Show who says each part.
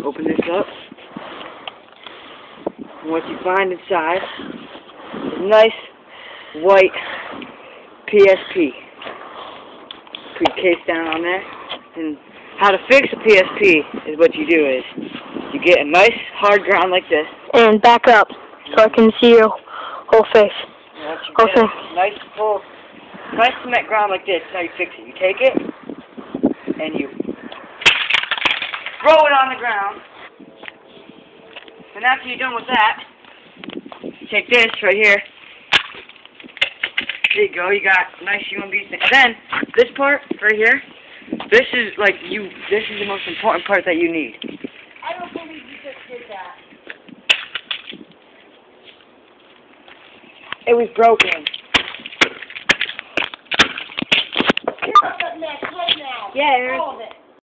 Speaker 1: Open this up. And what you find inside is a nice white PSP. Put your case down on there. And how to fix a PSP is what you do is you get a nice hard ground like this.
Speaker 2: And back up so I can see your whole face.
Speaker 1: You get a nice full, nice cement ground like this. That's how you fix it. You take it and you throw it on the ground. And after you're done with that, you take this right here. There you go. You got a nice UMB thing. And then this part right here. This is like this is the most important part that you need.
Speaker 3: I don't believe you just did that.
Speaker 1: It was broken.
Speaker 3: Get off that mess right now.
Speaker 2: Yeah,
Speaker 3: All of it.